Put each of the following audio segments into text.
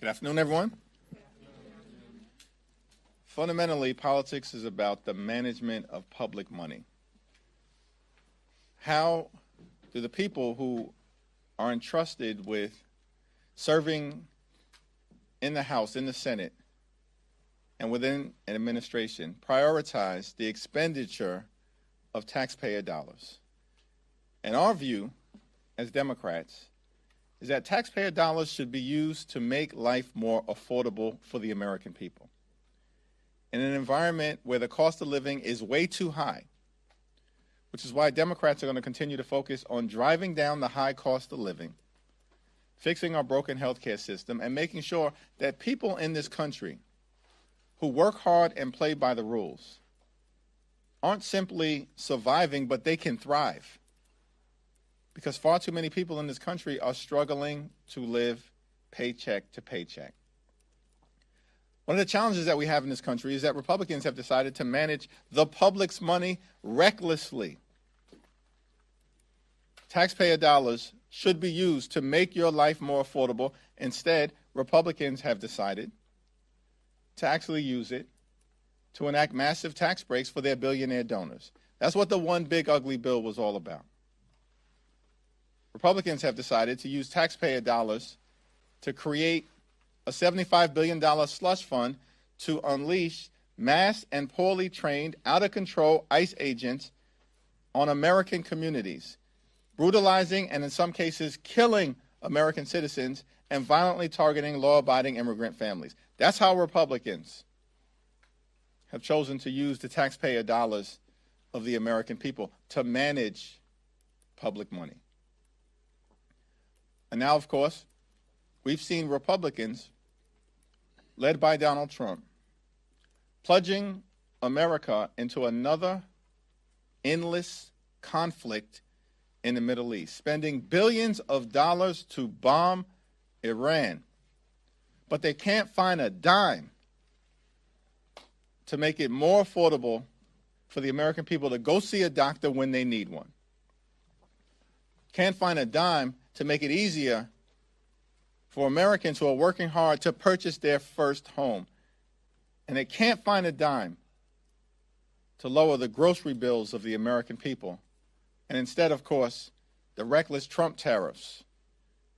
Good afternoon, everyone. Fundamentally, politics is about the management of public money. How do the people who are entrusted with serving in the House, in the Senate, and within an administration prioritize the expenditure of taxpayer dollars? And our view as Democrats is that taxpayer dollars should be used to make life more affordable for the American people. In an environment where the cost of living is way too high, which is why Democrats are going to continue to focus on driving down the high cost of living, fixing our broken healthcare system, and making sure that people in this country who work hard and play by the rules aren't simply surviving, but they can thrive. Because far too many people in this country are struggling to live paycheck to paycheck. One of the challenges that we have in this country is that Republicans have decided to manage the public's money recklessly. Taxpayer dollars should be used to make your life more affordable. Instead, Republicans have decided to actually use it to enact massive tax breaks for their billionaire donors. That's what the one big ugly bill was all about. Republicans have decided to use taxpayer dollars to create a $75 billion slush fund to unleash mass and poorly trained, out-of-control ICE agents on American communities, brutalizing and in some cases killing American citizens and violently targeting law-abiding immigrant families. That's how Republicans have chosen to use the taxpayer dollars of the American people to manage public money. And now, of course, we've seen Republicans, led by Donald Trump, plunging America into another endless conflict in the Middle East, spending billions of dollars to bomb Iran. But they can't find a dime to make it more affordable for the American people to go see a doctor when they need one. Can't find a dime to make it easier for Americans who are working hard to purchase their first home. And they can't find a dime to lower the grocery bills of the American people. And instead, of course, the reckless Trump tariffs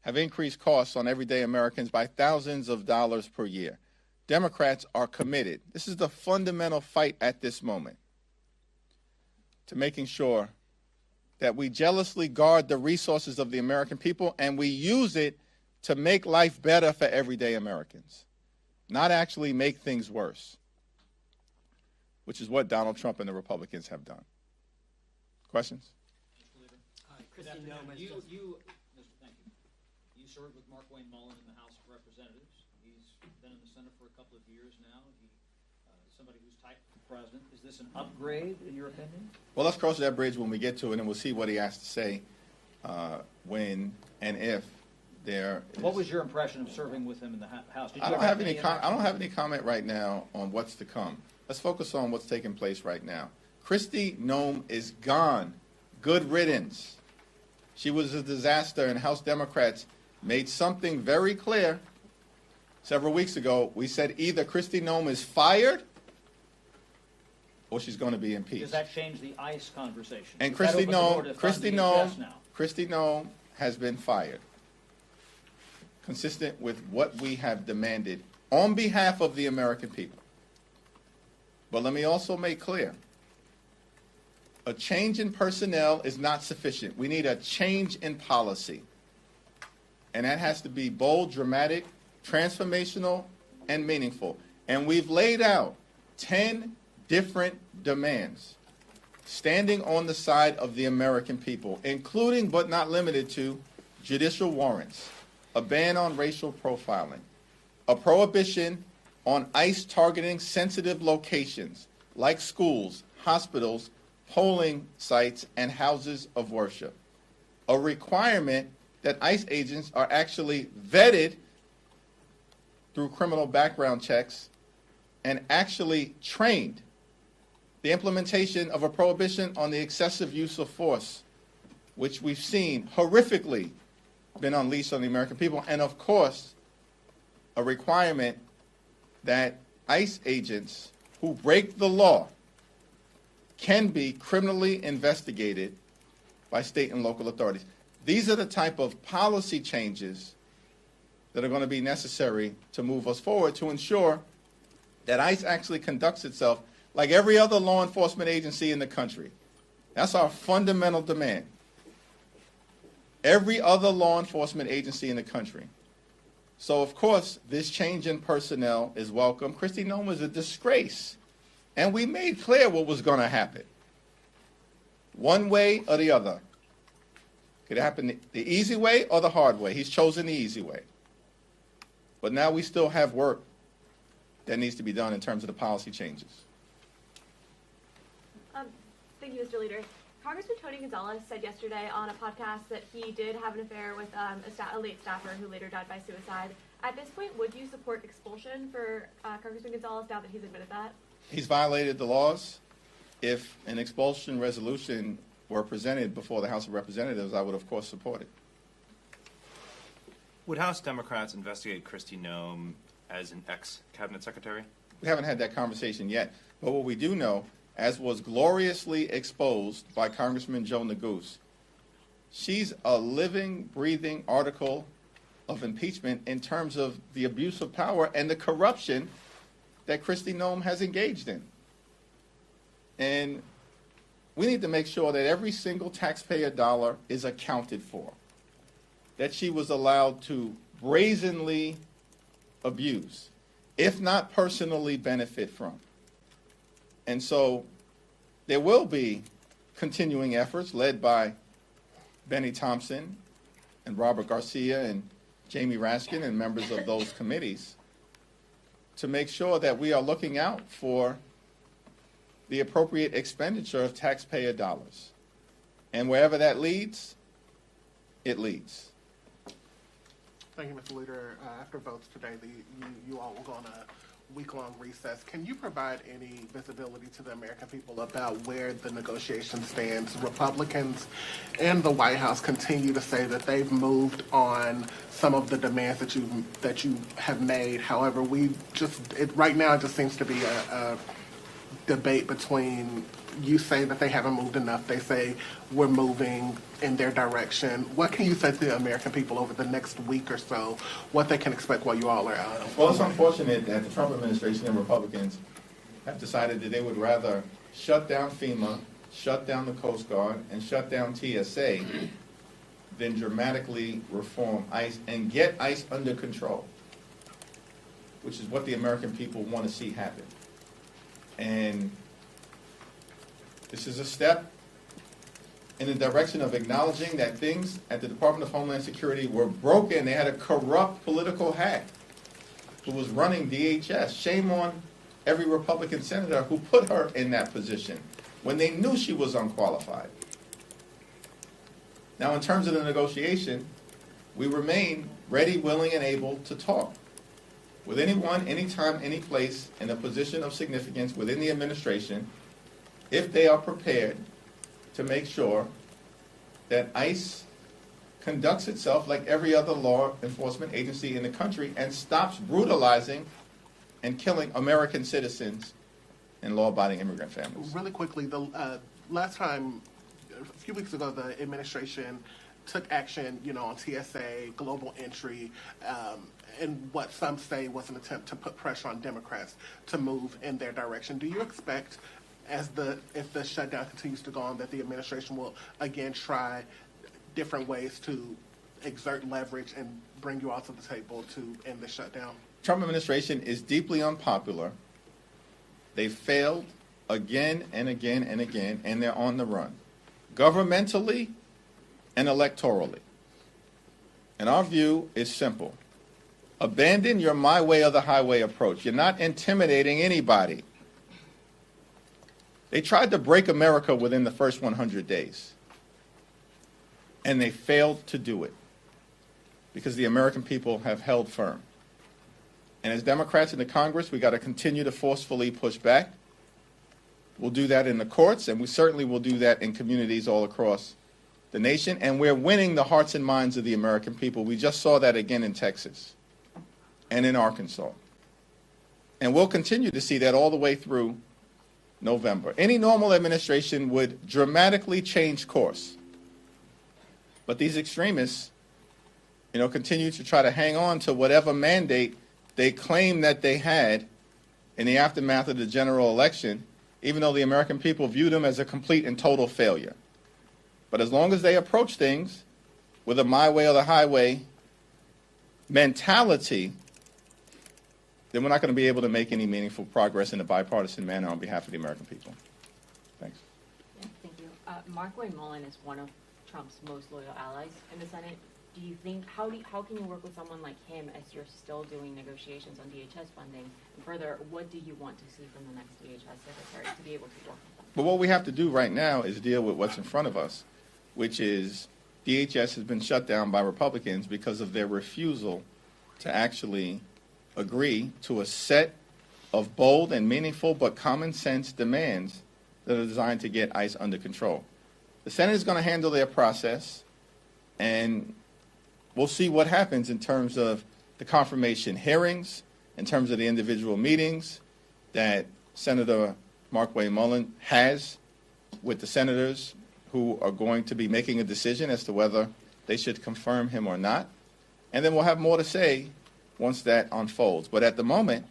have increased costs on everyday Americans by thousands of dollars per year. Democrats are committed. This is the fundamental fight at this moment to making sure that we jealously guard the resources of the American people and we use it to make life better for everyday Americans, not actually make things worse, which is what Donald Trump and the Republicans have done. Questions? Mr. Leader. Thank you. You served with Mark Wayne Mullen in the House of Representatives. He's been in the Senate for a couple of years now. Somebody who's tight with the president. Is this an upgrade, in your opinion? Well, let's cross that bridge when we get to it, and we'll see what he has to say when and if there is. What was your impression of serving with him in the House? I don't have any comment right now on what's to come. Let's focus on what's taking place right now. Kristi Noem is gone. Good riddance. She was a disaster, and House Democrats made something very clear several weeks ago. We said either Kristi Noem is fired or she's going to be impeached. Does that change the ICE conversation? And Kristi Noem has been fired, consistent with what we have demanded on behalf of the American people. But let me also make clear, a change in personnel is not sufficient. We need a change in policy. And that has to be bold, dramatic, transformational, and meaningful. And we've laid out 10 different demands standing on the side of the American people, including but not limited to judicial warrants, a ban on racial profiling, a prohibition on ICE targeting sensitive locations like schools, hospitals, polling sites, and houses of worship, a requirement that ICE agents are actually vetted through criminal background checks and actually trained, the implementation of a prohibition on the excessive use of force, which we've seen horrifically been unleashed on the American people, and of course, a requirement that ICE agents who break the law can be criminally investigated by state and local authorities. These are the type of policy changes that are going to be necessary to move us forward to ensure that ICE actually conducts itself like every other law enforcement agency in the country. That's our fundamental demand. Every other law enforcement agency in the country. So, of course, this change in personnel is welcome. Kristi Noem is a disgrace. And we made clear what was going to happen. One way or the other. Could it happen the easy way or the hard way? He's chosen the easy way. But now we still have work that needs to be done in terms of the policy changes. Thank you, Mr. Leader. Congressman Tony Gonzalez said yesterday on a podcast that he did have an affair with a late staffer who later died by suicide. At this point, would you support expulsion for Congressman Gonzalez now that he's admitted that? He's violated the laws. If an expulsion resolution were presented before the House of Representatives, I would, of course, support it. Would House Democrats investigate Kristi Noem as an ex-cabinet secretary? We haven't had that conversation yet. But what we do know, as was gloriously exposed by Congressman Joe Neguse, she's a living, breathing article of impeachment in terms of the abuse of power and the corruption that Kristi Noem has engaged in. And we need to make sure that every single taxpayer dollar is accounted for, that she was allowed to brazenly abuse, if not personally benefit from. And so there will be continuing efforts led by Benny Thompson and Robert Garcia and Jamie Raskin and members of those committees to make sure that we are looking out for the appropriate expenditure of taxpayer dollars. And wherever that leads, it leads. Thank you, Mr. Leader. After votes today, you all will go on a week-long recess. Can you provide any visibility to the American people about where the negotiation stands? Republicans and the White House continue to say that they've moved on some of the demands that you have made. However, right now it just seems to be a debate between you say that they haven't moved enough. They say we're moving in their direction. What can you say to the American people over the next week or so, what they can expect while you all are out? Well, it's unfortunate that the Trump administration and Republicans have decided that they would rather shut down FEMA, shut down the Coast Guard, and shut down TSA than dramatically reform ICE and get ICE under control, which is what the American people want to see happen. And this is a step in the direction of acknowledging that things at the Department of Homeland Security were broken. They had a corrupt political hack who was running DHS. Shame on every Republican senator who put her in that position when they knew she was unqualified. Now, in terms of the negotiation, we remain ready, willing, and able to talk with anyone, anytime, any place in a position of significance within the administration if they are prepared to make sure that ICE conducts itself like every other law enforcement agency in the country and stops brutalizing and killing American citizens and law-abiding immigrant families. Really quickly, the last time, a few weeks ago, the administration took action, on TSA, global entry, and what some say was an attempt to put pressure on Democrats to move in their direction. Do you expect, if the shutdown continues to go on, that the administration will again try different ways to exert leverage and bring you all to the table to end the shutdown? Trump administration is deeply unpopular. They failed again and again and again, and they're on the run, governmentally and electorally. And our view is simple. Abandon your my way or the highway approach. You're not intimidating anybody. They tried to break America within the first 100 days, and they failed to do it because the American people have held firm. And as Democrats in the Congress, we got to continue to forcefully push back. We'll do that in the courts, and we certainly will do that in communities all across the nation, and we're winning the hearts and minds of the American people. We just saw that again in Texas. and in Arkansas. And we'll continue to see that all the way through November. Any normal administration would dramatically change course. But these extremists, continue to try to hang on to whatever mandate they claim that they had in the aftermath of the general election, even though the American people view them as a complete and total failure. But as long as they approach things with a my way or the highway mentality, then we're not going to be able to make any meaningful progress in a bipartisan manner on behalf of the American people. Thanks. Yeah, thank you. Markwayne Mullin is one of Trump's most loyal allies in the Senate. Do you think, how can you work with someone like him as you're still doing negotiations on DHS funding? And further, what do you want to see from the next DHS secretary to be able to work with them? But what we have to do right now is deal with what's in front of us, which is DHS has been shut down by Republicans because of their refusal to actually agree to a set of bold and meaningful but common sense demands that are designed to get ICE under control. The Senate is going to handle their process, and we'll see what happens in terms of the confirmation hearings, in terms of the individual meetings that Senator Markwayne Mullin has with the senators who are going to be making a decision as to whether they should confirm him or not. And then we'll have more to say once that unfolds. But at the moment,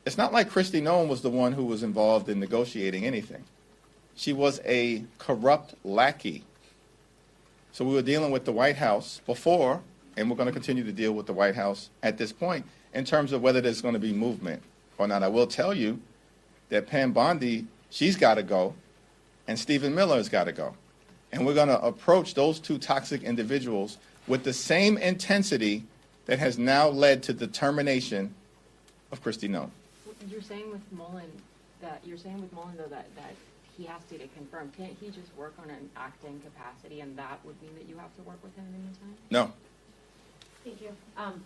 it's not like Kristi Noem was the one who was involved in negotiating anything. She was a corrupt lackey. So we were dealing with the White House before, and we're going to continue to deal with the White House at this point in terms of whether there's going to be movement or not. I will tell you that Pam Bondi, she's got to go, and Stephen Miller has got to go. And we're going to approach those two toxic individuals with the same intensity that has now led to the termination of Kristi Noem. You're saying with Mullin that he has to confirm. Can't he just work on an acting capacity, and that would mean that you have to work with him in the meantime? No. Thank you.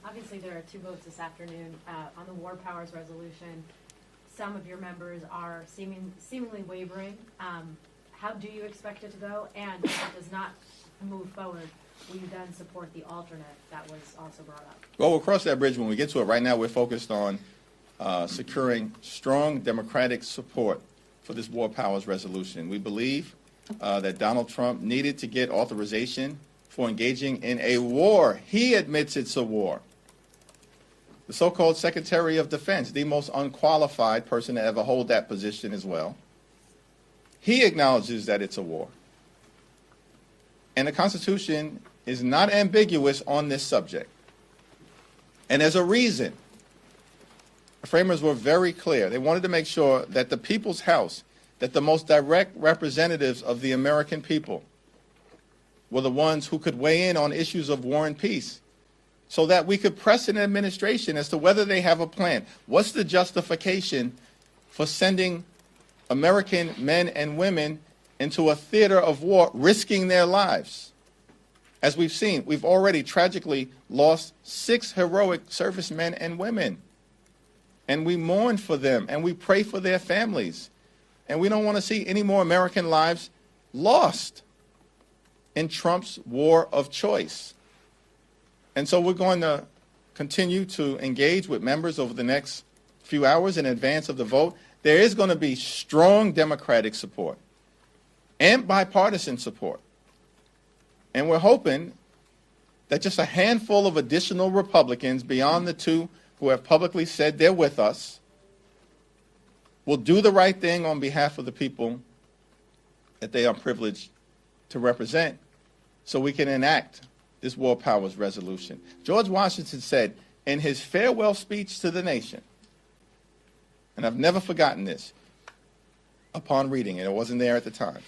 Obviously, there are two votes this afternoon on the War Powers Resolution. Some of your members are seemingly wavering. How do you expect it to go? And if it does not move forward, will you then support the alternate that was also brought up? Well, we'll cross that bridge when we get to it. Right now, we're focused on securing strong Democratic support for this War Powers Resolution. We believe that Donald Trump needed to get authorization for engaging in a war. He admits it's a war. The so-called Secretary of Defense, the most unqualified person to ever hold that position as well, he acknowledges that it's a war. And the Constitution is not ambiguous on this subject. And there's a reason. The framers were very clear. They wanted to make sure that the people's house, that the most direct representatives of the American people were the ones who could weigh in on issues of war and peace so that we could press an administration as to whether they have a plan. What's the justification for sending American men and women into a theater of war, risking their lives? As we've seen, we've already tragically lost 6 heroic servicemen and women. And we mourn for them, and we pray for their families. And we don't want to see any more American lives lost in Trump's war of choice. And so we're going to continue to engage with members over the next few hours in advance of the vote. There is going to be strong Democratic support and bipartisan support. And we're hoping that just a handful of additional Republicans beyond the 2 who have publicly said they're with us will do the right thing on behalf of the people that they are privileged to represent so we can enact this War Powers Resolution. George Washington said in his farewell speech to the nation, and I've never forgotten this upon reading it, it wasn't there at the time,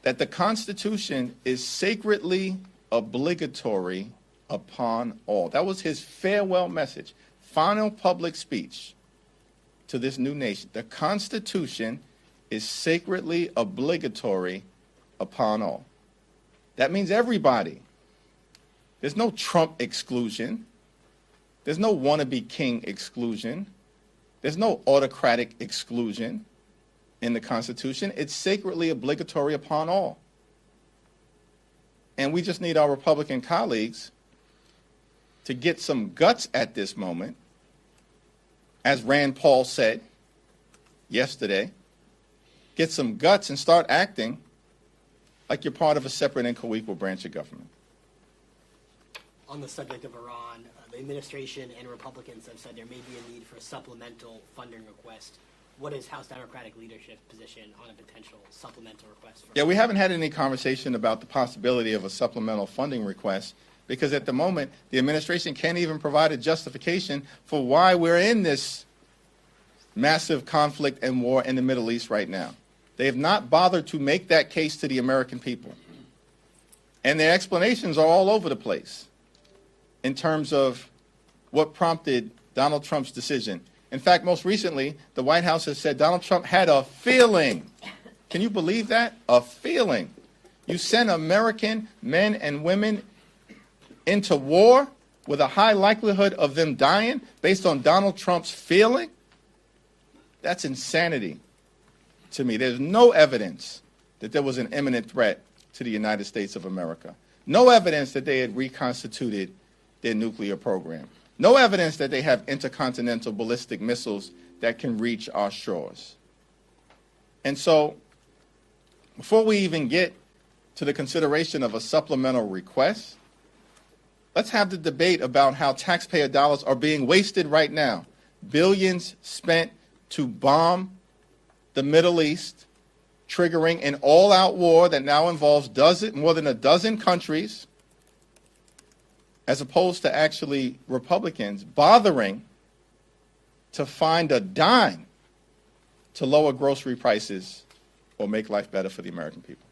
that the Constitution is sacredly obligatory upon all. That was his farewell message, final public speech to this new nation. The Constitution is sacredly obligatory upon all. That means everybody. There's no Trump exclusion. There's no wannabe king exclusion. There's no autocratic exclusion in the Constitution. It's sacredly obligatory upon all. And we just need our Republican colleagues to get some guts at this moment, as Rand Paul said yesterday, get some guts and start acting like you're part of a separate and co-equal branch of government. On the subject of Iran, the administration and Republicans have said there may be a need for a supplemental funding request. What is House Democratic leadership position on a potential supplemental request? Yeah, we haven't had any conversation about the possibility of a supplemental funding request because at the moment, the administration can't even provide a justification for why we're in this massive conflict and war in the Middle East right now. They have not bothered to make that case to the American people. And their explanations are all over the place in terms of what prompted Donald Trump's decision. In fact, most recently, the White House has said Donald Trump had a feeling. Can you believe that? A feeling. You send American men and women into war with a high likelihood of them dying based on Donald Trump's feeling? That's insanity to me. There's no evidence that there was an imminent threat to the United States of America. No evidence that they had reconstituted their nuclear program. No evidence that they have intercontinental ballistic missiles that can reach our shores. And so, before we even get to the consideration of a supplemental request, let's have the debate about how taxpayer dollars are being wasted right now. Billions spent to bomb the Middle East, triggering an all-out war that now involves more than a dozen countries, as opposed to actually Republicans bothering to find a dime to lower grocery prices or make life better for the American people.